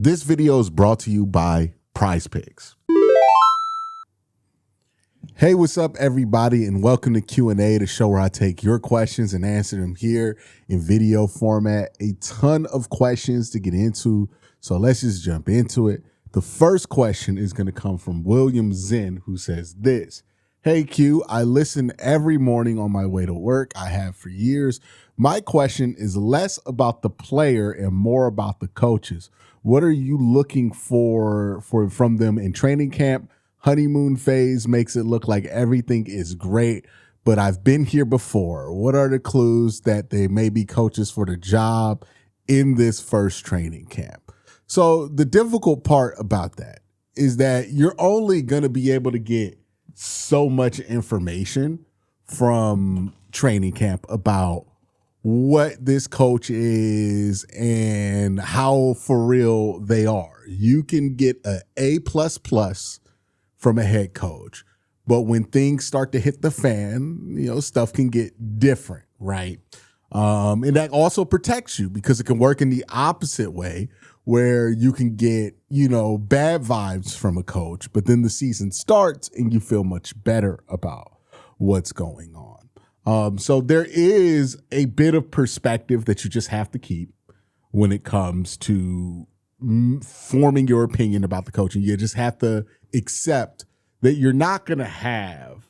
This video is brought to you by PrizePicks. Hey, what's up, everybody, and welcome to QnA, the show where I take your questions and answer them here in video format. A ton of questions to get into, so let's just jump into it. The first question is going to come from William Zinn, who says this. Hey, Q, I listen every morning on my way to work. I have for years. My question is less about the player and more about the coaches. What are you looking for from them in training camp? Honeymoon phase makes it look like everything is great, but I've been here before. What are the clues that they may be coaches for the job in this first training camp? So the difficult part about that is that you're only going to be able to get so much information from training camp about what this coach is and how for real they are. You can get an A++ from a head coach, but when things start to hit the fan, stuff can get different, right? And that also protects you because it can work in the opposite way where you can get, bad vibes from a coach, but then the season starts and you feel much better about what's going on. So there is a bit of perspective that you just have to keep when it comes to forming your opinion about the coaching. You just have to accept that you're not going to have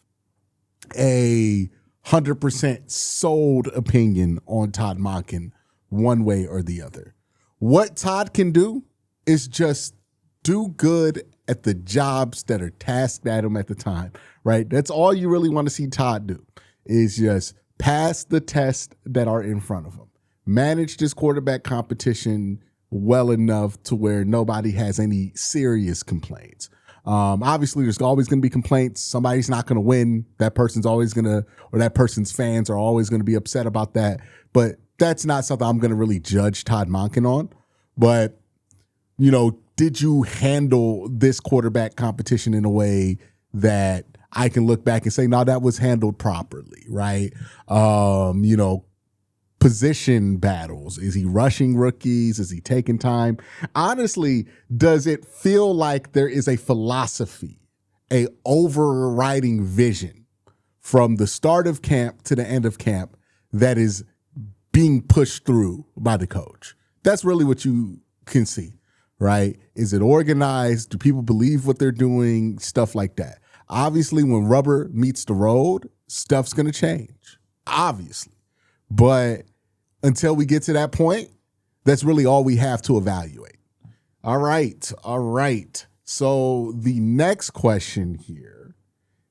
a 100% sold opinion on Todd Monken one way or the other. What Todd can do is just do good at the jobs that are tasked at him at the time, right? That's all you really want to see Todd do, is just pass the tests that are in front of him. Manage this quarterback competition well enough to where nobody has any serious complaints. Obviously, there's always going to be complaints. Somebody's not going to win. That person's always going to, or that person's fans are always going to be upset about that. But that's not something I'm going to really judge Todd Monken on. But, did you handle this quarterback competition in a way that I can look back and say, no, that was handled properly, right? Position battles. Is he rushing rookies? Is he taking time? Honestly, does it feel like there is a philosophy, a overriding vision from the start of camp to the end of camp that is being pushed through by the coach? That's really what you can see, right? Is it organized? Do people believe what they're doing? Stuff like that. Obviously, when rubber meets the road, stuff's going to change, obviously. But until we get to that point, that's really all we have to evaluate. All right. So the next question here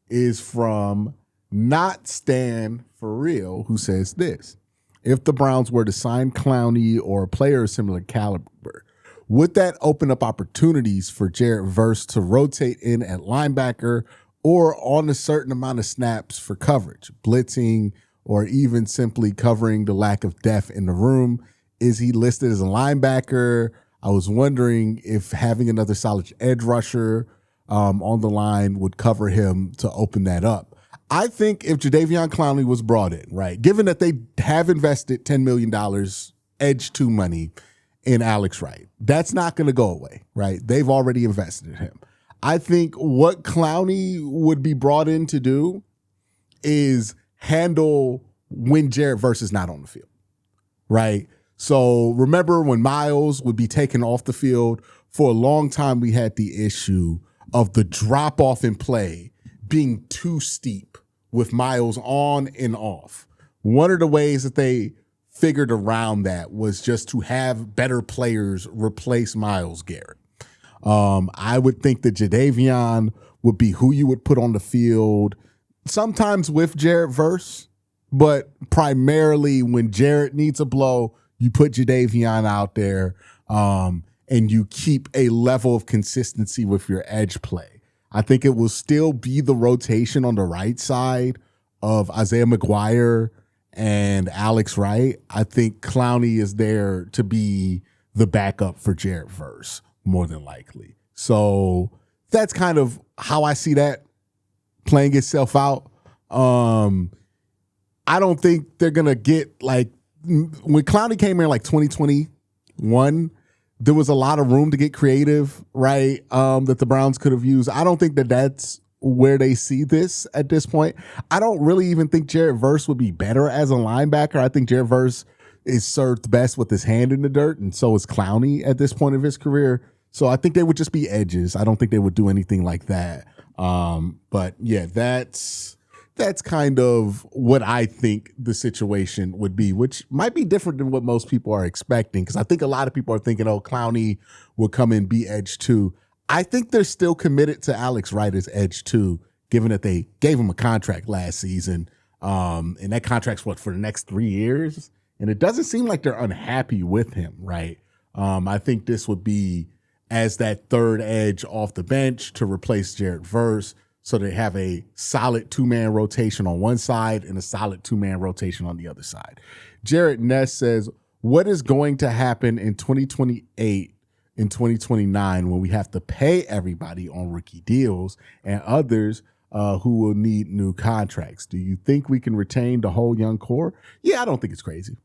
is from Not Stan For Real, who says this. If the Browns were to sign Clowney or a player of similar caliber, would that open up opportunities for Jared Verse to rotate in at linebacker or on a certain amount of snaps for coverage, blitzing, or even simply covering the lack of depth in the room? Is he listed as a linebacker? I was wondering if having another solid edge rusher on the line would cover him to open that up. I think if Jadeveon Clowney was brought in, right, given that they have invested $10 million edge 2 money in Alex Wright, that's not going to go away, right? They've already invested in him. I think what Clowney would be brought in to do is handle when Jared Verse is not on the field, right? So remember when Miles would be taken off the field? For a long time, we had the issue of the drop-off in play being too steep with Miles on and off. One of the ways that they figured around that was just to have better players replace Myles Garrett. I would think that Jadeveon would be who you would put on the field, sometimes with Jared Verse, but primarily when Jared needs a blow, you put Jadeveon out there and you keep a level of consistency with your edge play. I think it will still be the rotation on the right side of Isaiah McGuire and Alex Wright. I think Clowney is there to be the backup for Jared Verse, more than likely. So that's kind of how I see that playing itself out. I don't think they're going to get when Clowney came in 2021, there was a lot of room to get creative, right? That the Browns could have used. I don't think that that's where they see this at this point. I don't really even think Jared Verse would be better as a linebacker. I think Jared Verse is served best with his hand in the dirt, and so is Clowney at this point of his career. So I think they would just be edges. I don't think they would do anything like that. But yeah, that's kind of what I think the situation would be, which might be different than what most people are expecting. Because I think a lot of people are thinking, oh, Clowney will come in, be edge 2. I think they're still committed to Alex Wright as edge 2, given that they gave him a contract last season. And that contract's for the next 3 years. And it doesn't seem like they're unhappy with him, right? I think this would be as that third edge off the bench to replace Jared Verse, so they have a solid 2-man rotation on one side and a solid 2-man rotation on the other side. Jared Ness says, what is going to happen in 2028 and 2029 when we have to pay everybody on rookie deals and others who will need new contracts? Do you think we can retain the whole young core? Yeah, I don't think it's crazy.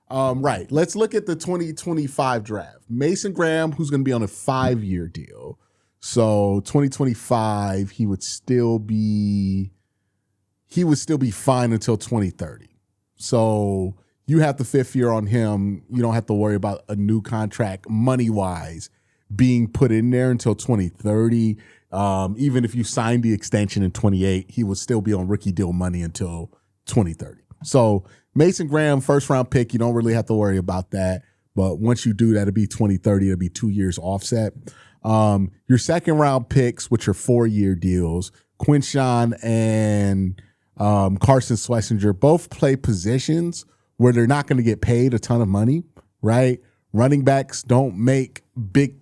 Right. Let's look at the 2025 draft. Mason Graham, who's going to be on a 5-year deal. So 2025, he would still be fine until 2030. So you have the 5th year on him. You don't have to worry about a new contract money-wise being put in there until 2030. Even if you sign the extension in 28, he would still be on rookie deal money until 2030. So Mason Graham, 1st-round pick, you don't really have to worry about that. But once you do, that'll be 2030. It'll be 2 years offset. Your 2nd-round picks, which are 4-year deals, Quincy and Carson Schlesinger both play positions where they're not going to get paid a ton of money, right? Running backs don't make big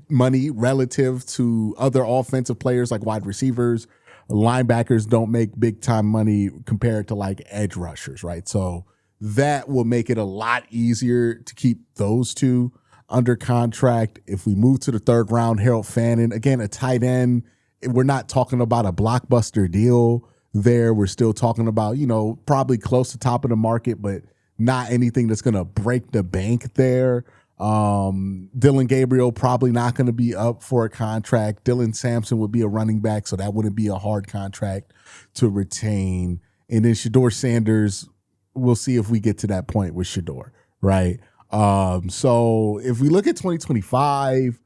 money relative to other offensive players like wide receivers. Linebackers don't make big time money compared to like edge rushers, right? So that will make it a lot easier to keep those two under contract. If we move to the 3rd round, Harold Fannin, again, a tight end. We're not talking about a blockbuster deal there. We're still talking about, probably close to top of the market, but not anything that's going to break the bank there. Dylan Gabriel probably not going to be up for a contract. Dylan Sampson would be a running back, so that wouldn't be a hard contract to retain. And then Shedeur Sanders, we'll see if we get to that point with Shedeur, right? So if we look at 2025,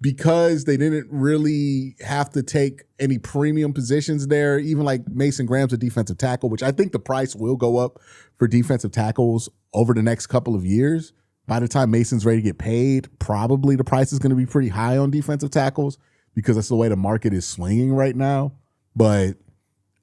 because they didn't really have to take any premium positions there, even like Mason Graham's a defensive tackle, which I think the price will go up for defensive tackles over the next couple of years. By the time Mason's ready to get paid, probably the price is going to be pretty high on defensive tackles because that's the way the market is swinging right now. But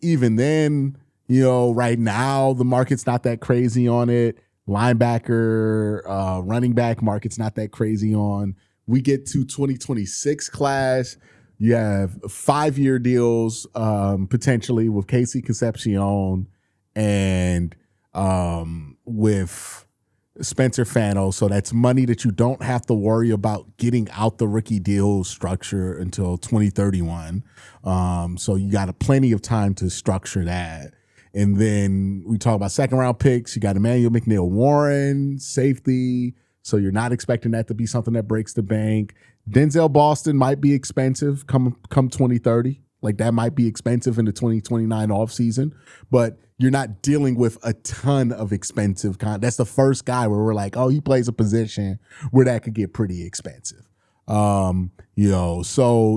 even then, right now the market's not that crazy on it. Linebacker, running back market's not that crazy on. We get to 2026 class. You have 5-year deals potentially with Casey Concepcion and with Spencer Fano. So that's money that you don't have to worry about getting out the rookie deal structure until 2031. So you got plenty of time to structure that. And then we talk about 2nd-round picks. You got Emmanuel McNeil-Warren, safety. So you're not expecting that to be something that breaks the bank. Denzel Boston might be expensive come 2030. Like that might be expensive in the 2029 offseason. But you're not dealing with a ton of expensive that's the first guy where we're like, oh, he plays a position where that could get pretty expensive. So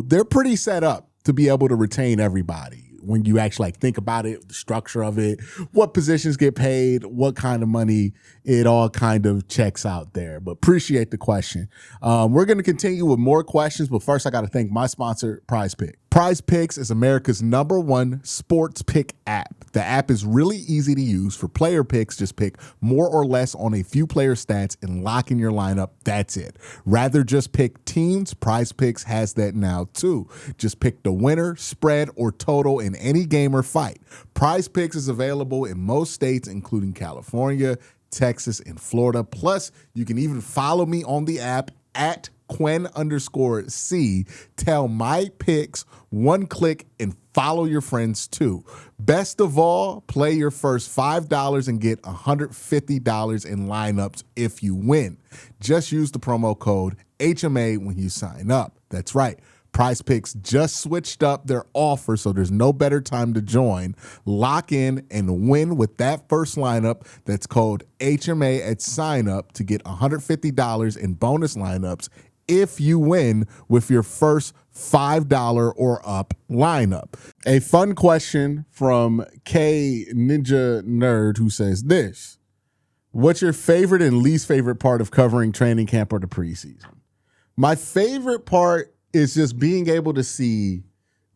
they're pretty set up to be able to retain everybody. When you actually think about it, the structure of it, what positions get paid, what kind of money, it all kind of checks out there. But appreciate the question. We're going to continue with more questions, but first I got to thank my sponsor, PrizePicks. PrizePicks is America's #1 sports pick app. The app is really easy to use for player picks. Just pick more or less on a few player stats and lock in your lineup. That's it. Rather just pick teams, PrizePicks has that now too. Just pick the winner, spread, or total in any game or fight. PrizePicks is available in most states, including California, Texas, and Florida. Plus, you can even follow me on the app at Quen_C. Tell my picks one click and follow your friends too. Best of all, play your first $5 and get $150 in lineups if you win. Just use the promo code HMA when you sign up. That's right. PrizePicks just switched up their offer, so there's no better time to join. Lock in and win with that first lineup. That's code HMA at sign up to get $150 in bonus lineups if you win with your first $5 or up lineup. A fun question from K Ninja Nerd who says this: what's your favorite and least favorite part of covering training camp or the preseason? My favorite part is just being able to see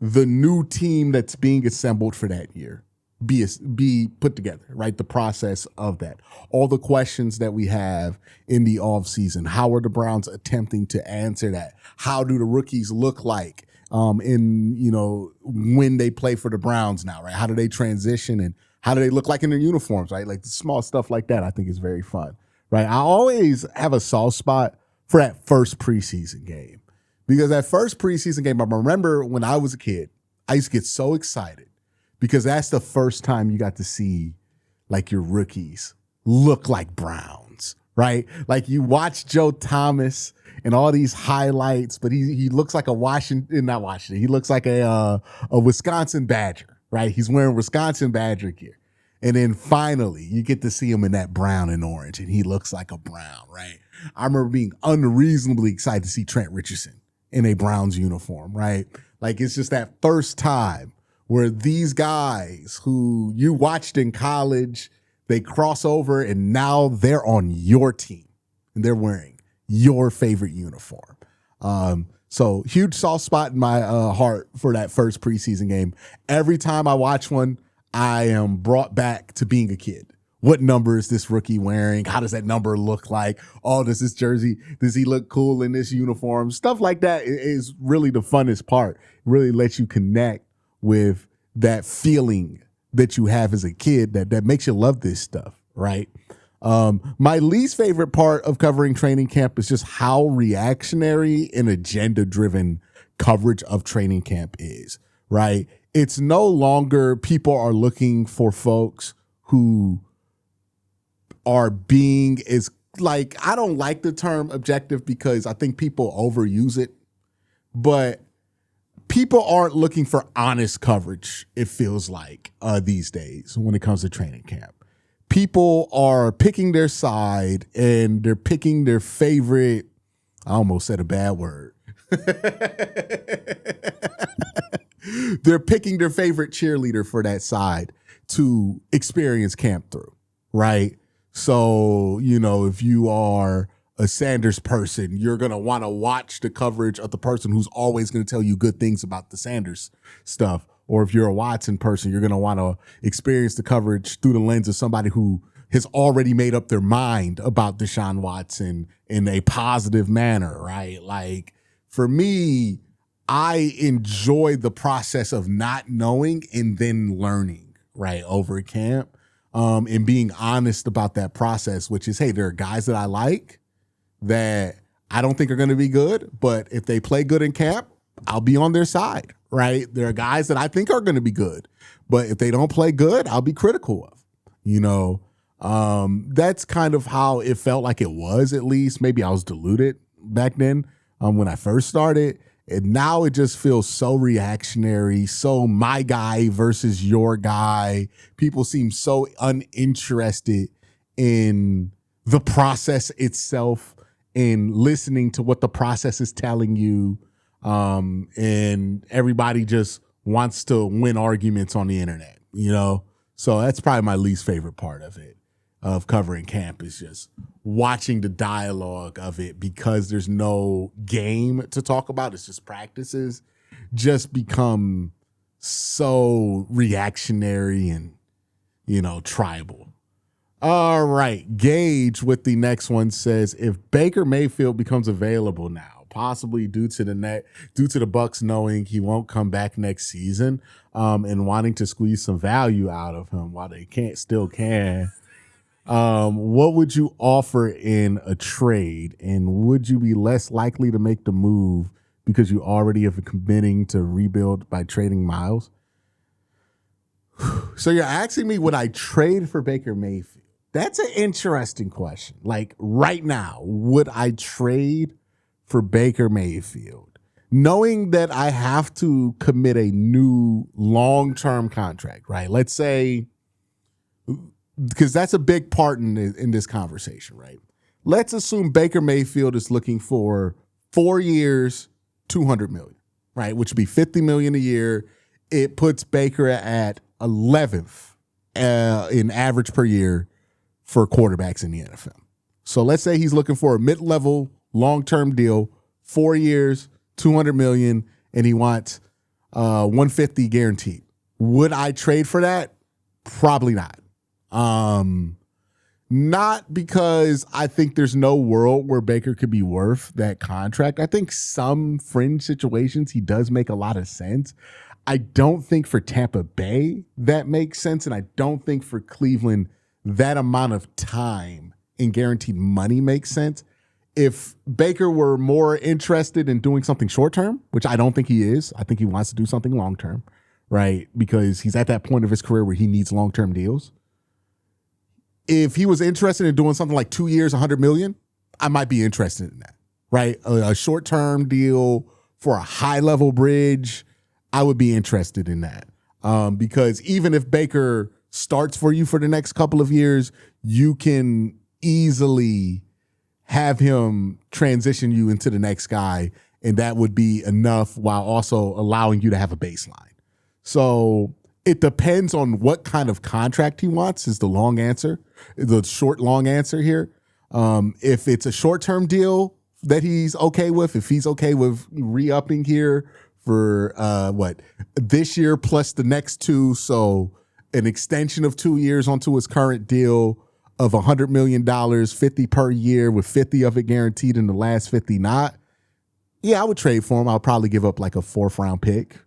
the new team that's being assembled for that year be put together, right? The process of that. All the questions that we have in the offseason. How are the Browns attempting to answer that? How do the rookies look like when they play for the Browns now, right? How do they transition and how do they look like in their uniforms, right? Like the small stuff like that I think is very fun, right? I always have a soft spot for that first preseason game. Because that first preseason game, I remember when I was a kid, I used to get so excited because that's the first time you got to see like your rookies look like Browns, right? Like you watch Joe Thomas and all these highlights, but he looks like he looks like a Wisconsin Badger, right? He's wearing Wisconsin Badger gear. And then finally you get to see him in that brown and orange and he looks like a Brown, right? I remember being unreasonably excited to see Trent Richardson in a Browns uniform, right? Like it's just that first time where these guys who you watched in college, they cross over and now they're on your team and they're wearing your favorite uniform. So huge soft spot in my heart for that first preseason game. Every time I watch one, I am brought back to being a kid. What number is this rookie wearing? How does that number look like? Oh, does he look cool in this uniform? Stuff like that is really the funnest part. It really lets you connect with that feeling that you have as a kid that makes you love this stuff, right? My least favorite part of covering training camp is just how reactionary and agenda-driven coverage of training camp is, right? It's no longer people are looking for folks who are being I don't like the term objective because I think people overuse it, but people aren't looking for honest coverage, it feels like, these days when it comes to training camp. People are picking their side and they're picking their favorite, I almost said a bad word. They're picking their favorite cheerleader for that side to experience camp through, right? So, if you are a Sanders person, you're going to want to watch the coverage of the person who's always going to tell you good things about the Sanders stuff. Or if you're a Watson person, you're going to want to experience the coverage through the lens of somebody who has already made up their mind about Deshaun Watson in a positive manner, right? Like, for me, I enjoy the process of not knowing and then learning, right, over camp. And being honest about that process, which is, hey, there are guys that I like that I don't think are going to be good, but if they play good in camp, I'll be on their side, right? There are guys that I think are going to be good, but if they don't play good, I'll be critical of, that's kind of how it felt like it was, at least. Maybe I was deluded back then when I first started. And now it just feels so reactionary, so my guy versus your guy. People seem so uninterested in the process itself and listening to what the process is telling you. And everybody just wants to win arguments on the internet, So that's probably my least favorite part of it, of covering camp, is just watching the dialogue of it, because there's no game to talk about. It's just practices, just become so reactionary and, tribal. All right. Gage with the next one says, if Baker Mayfield becomes available now, possibly due to the Bucs knowing he won't come back next season, and wanting to squeeze some value out of him while they still can. What would you offer in a trade, and would you be less likely to make the move because you already have committing to rebuild by trading Miles? So you're asking me, would I trade for Baker Mayfield? That's an interesting question. Like right now, would I trade for Baker Mayfield, knowing that I have to commit a new long-term contract, right? Let's say, because that's a big part in this conversation, right? Let's assume Baker Mayfield is looking for 4 years, $200 million, right? Which would be $50 million a year. It puts Baker at 11th in average per year for quarterbacks in the NFL. So let's say he's looking for a mid-level long-term deal, 4 years, $200 million, and he wants 150 guaranteed. Would I trade for that? Probably not. Not because I think there's no world where Baker could be worth that contract. I think some fringe situations he does make a lot of sense. I don't think for Tampa Bay that makes sense, and I don't think for Cleveland that amount of time and guaranteed money makes sense. If Baker were more interested in doing something short-term, which I don't think he is, I think he wants to do something long-term, right? Because he's at that point of his career where he needs long-term deals. If he was interested in doing something like 2 years, $100 million, I might be interested in that, right? A short-term deal for a high-level bridge, I would be interested in that. Because even if Baker starts for you for the next couple of years, you can easily have him transition you into the next guy, and that would be enough while also allowing you to have a baseline. So it depends on what kind of contract he wants is the long answer, the short, long answer here. If it's a short-term deal that he's okay with, if he's okay with re-upping here for this year plus the next two, so an extension of 2 years onto his current deal of $100 million, 50 per year with 50 of it guaranteed and the last 50 not. Yeah, I would trade for him. I'll probably give up like a 4th round pick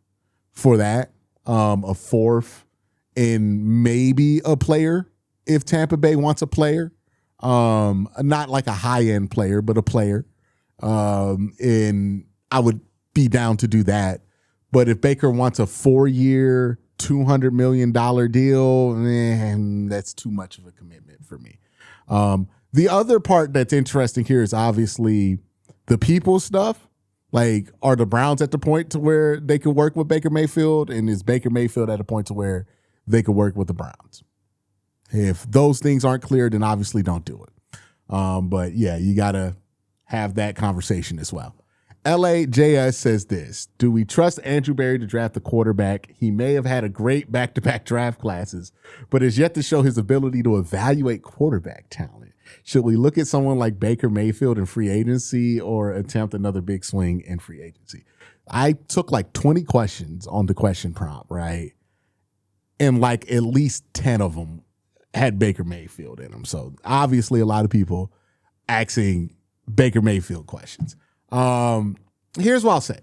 for that. A 4th and maybe a player if Tampa Bay wants a player. Not like a high-end player, but a player. And I would be down to do that. But if Baker wants a 4-year, $200 million deal, man, that's too much of a commitment for me. The other part that's interesting here is obviously the people stuff. Like, are the Browns at the point to where they could work with Baker Mayfield? And is Baker Mayfield at a point to where they could work with the Browns? If those things aren't clear, then obviously don't do it. But yeah, you got to have that conversation as well. LAJS says this: do we trust Andrew Berry to draft the quarterback? He may have had a great back-to-back draft classes, but has yet to show his ability to evaluate quarterback talent. Should we look at someone like Baker Mayfield in free agency or attempt another big swing in free agency? I took like 20 questions on the question prompt, right? And like at least 10 of them had Baker Mayfield in them. So obviously a lot of people asking Baker Mayfield questions. Here's what I'll say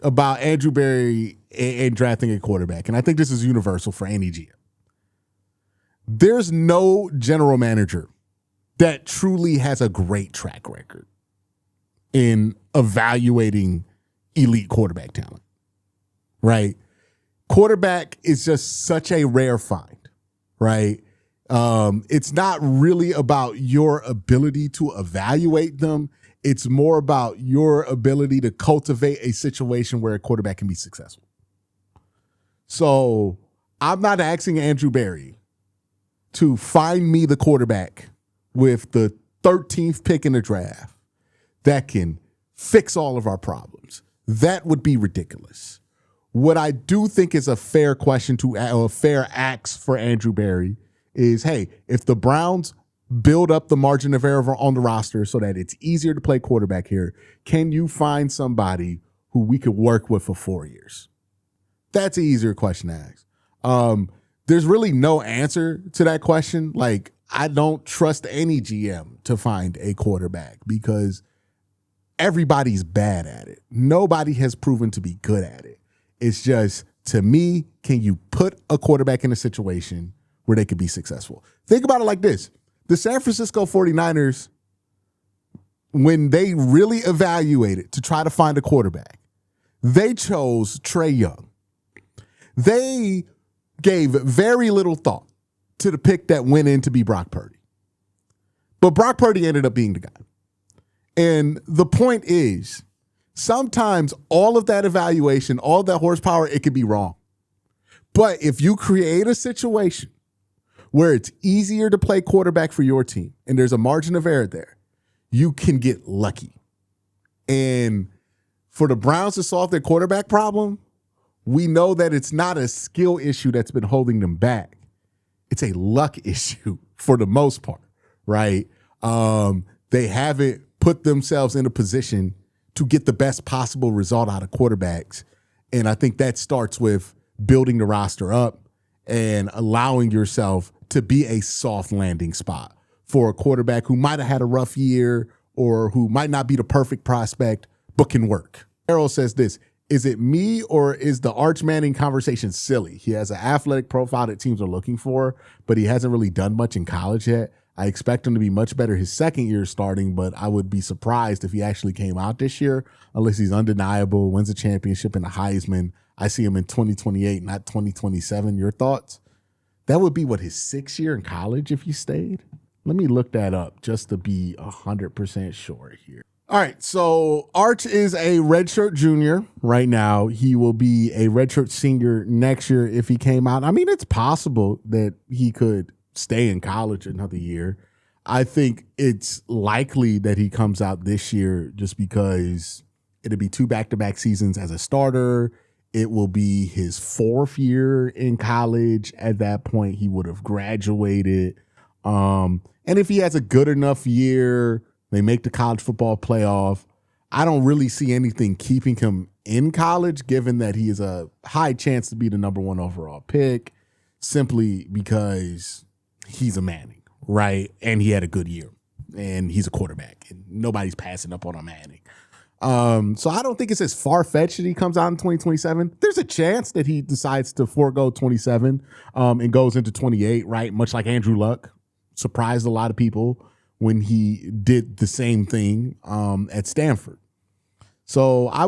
about Andrew Berry and drafting a quarterback. And I think this is universal for any GM. There's no general manager that truly has a great track record in evaluating elite quarterback talent, right? Quarterback is just such a rare find, right? It's not really about your ability to evaluate them. It's more about your ability to cultivate a situation where a quarterback can be successful. So I'm not asking Andrew Berry to find me the quarterback with the 13th pick in the draft that can fix all of our problems. That would be ridiculous. What I do think is a fair question or a fair ask for Andrew Berry is, hey, if the Browns build up the margin of error on the roster so that it's easier to play quarterback here, can you find somebody who we could work with for 4 years? That's an easier question to ask. There's really no answer to that question. Like, I don't trust any GM to find a quarterback because everybody's bad at it. Nobody has proven to be good at it. It's just, to me, can you put a quarterback in a situation where they could be successful. Think about it like this. The San Francisco 49ers, when they really evaluated to try to find a quarterback, they chose Trey Young. They gave very little thought to the pick that went in to be Brock Purdy. But Brock Purdy ended up being the guy. And the point is, sometimes all of that evaluation, all of that horsepower, it could be wrong. But if you create a situation where it's easier to play quarterback for your team and there's a margin of error there, you can get lucky. And for the Browns to solve their quarterback problem, we know that it's not a skill issue that's been holding them back. It's a luck issue for the most part, right? They haven't put themselves in a position to get the best possible result out of quarterbacks. And I think that starts with building the roster up and allowing yourself to be a soft landing spot for a quarterback who might have had a rough year or who might not be the perfect prospect, but can work. Errol says this: is it me or is the Arch Manning conversation silly? He has an athletic profile that teams are looking for, but he hasn't really done much in college yet. I expect him to be much better his second year starting, but I would be surprised if he actually came out this year, unless he's undeniable, wins a championship and a Heisman. I see him in 2028, not 2027. Your thoughts? That would be, what, his 6th year in college if he stayed? Let me look that up just to be 100% sure here. All right, so Arch is a redshirt junior right now. He will be a redshirt senior next year if he came out. I mean, it's possible that he could stay in college another year. I think it's likely that he comes out this year just because it'll be 2 back-to-back seasons as a starter. It will be his 4th year in college. At that point, he would have graduated. And if he has a good enough year, they make the college football playoff, I don't really see anything keeping him in college, given that he is a high chance to be the number 1 overall pick, simply because he's a Manning, right? And he had a good year, and he's a quarterback, and nobody's passing up on a Manning. So I don't think it's as far-fetched that he comes out in 2027. There's a chance that he decides to forego 27 and goes into 28, right? Much like Andrew Luck surprised a lot of people when he did the same thing at Stanford. So I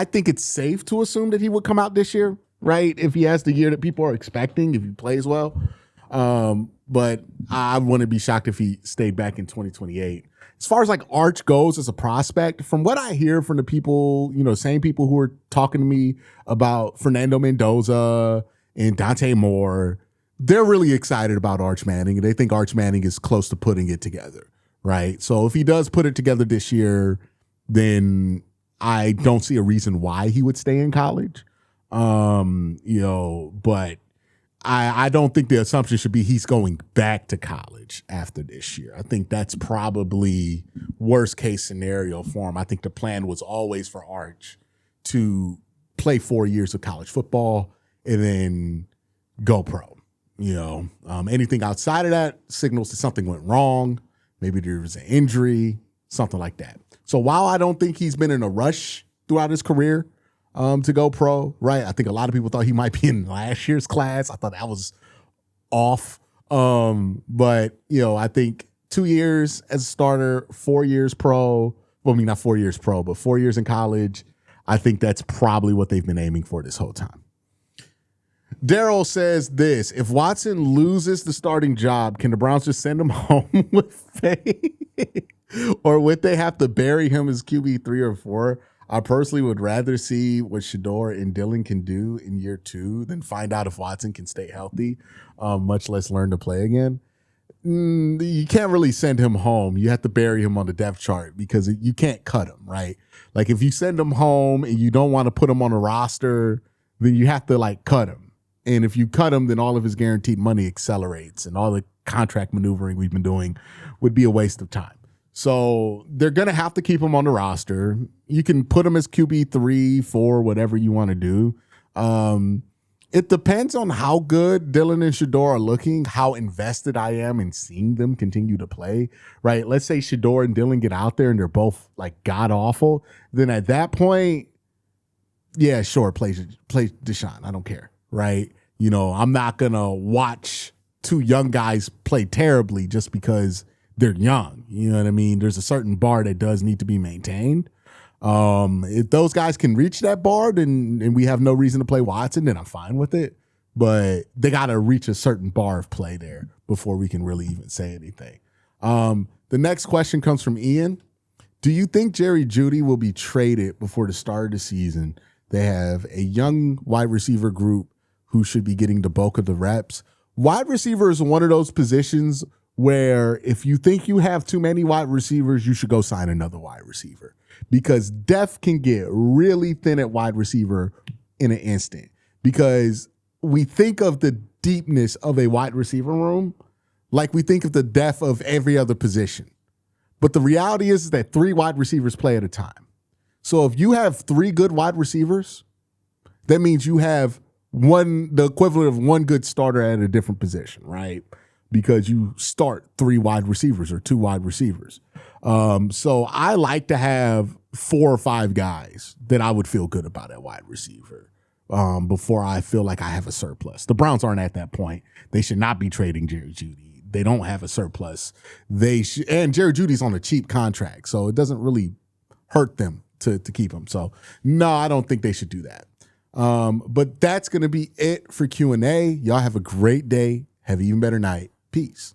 think it's safe to assume that he would come out this year, right? If he has the year that people are expecting, if he plays well. But I wouldn't be shocked if he stayed back in 2028. As far as like Arch goes as a prospect, from what I hear from the people, same people who are talking to me about Fernando Mendoza and Dante Moore, they're really excited about Arch Manning, and they think Arch Manning is close to putting it together, right? So if he does put it together this year, then I don't see a reason why he would stay in college. But I don't think the assumption should be he's going back to college after this year. I think that's probably worst case scenario for him. I think the plan was always for Arch to play 4 years of college football and then go pro. Anything outside of that signals that something went wrong. Maybe there was an injury, something like that. So while I don't think he's been in a rush throughout his career to go pro, right? I think a lot of people thought he might be in last year's class. I thought that was off. But I think 2 years as a starter, 4 years pro. Well, I mean, not 4 years pro, but 4 years in college. I think that's probably what they've been aiming for this whole time. Daryl says this: if Watson loses the starting job, can the Browns just send him home with pay? Or would they have to bury him as QB 3 or 4? I personally would rather see what Shedeur and Dillon can do in year 2 than find out if Watson can stay healthy, much less learn to play again. You can't really send him home. You have to bury him on the depth chart because you can't cut him, right? Like if you send him home and you don't want to put him on a roster, then you have to cut him. And if you cut him, then all of his guaranteed money accelerates, and all the contract maneuvering we've been doing would be a waste of time. So they're going to have to keep him on the roster. You can put him as QB 3, 4, whatever you want to do. It depends on how good Dillon and Shedeur are looking, how invested I am in seeing them continue to play, right? Let's say Shedeur and Dillon get out there and they're both god awful. Then at that point, yeah, sure, play Deshaun. I don't care, right? You know, I'm not going to watch two young guys play terribly just because they're young. You know what I mean? There's a certain bar that does need to be maintained. If those guys can reach that bar, and we have no reason to play Watson, then I'm fine with it. But they got to reach a certain bar of play there before we can really even say anything. The next question comes from Ian. Do you think Jeudy will be traded before the start of the season? They have a young wide receiver group who should be getting the bulk of the reps. Wide receiver is one of those positions where if you think you have too many wide receivers, you should go sign another wide receiver, because depth can get really thin at wide receiver in an instant, because we think of the deepness of a wide receiver room like we think of the depth of every other position. But the reality is that 3 wide receivers play at a time. So if you have 3 good wide receivers, that means you have the equivalent of 1 good starter at a different position, right? Because you start 3 wide receivers or 2 wide receivers. So I like to have 4 or 5 guys that I would feel good about at wide receiver before I feel like I have a surplus. The Browns aren't at that point. They should not be trading Jerry Jeudy. They don't have a surplus. And Jerry Jeudy's on a cheap contract, so it doesn't really hurt them to keep him. So no, I don't think they should do that. But that's going to be it for Q&A. Y'all have a great day. Have an even better night. Peace.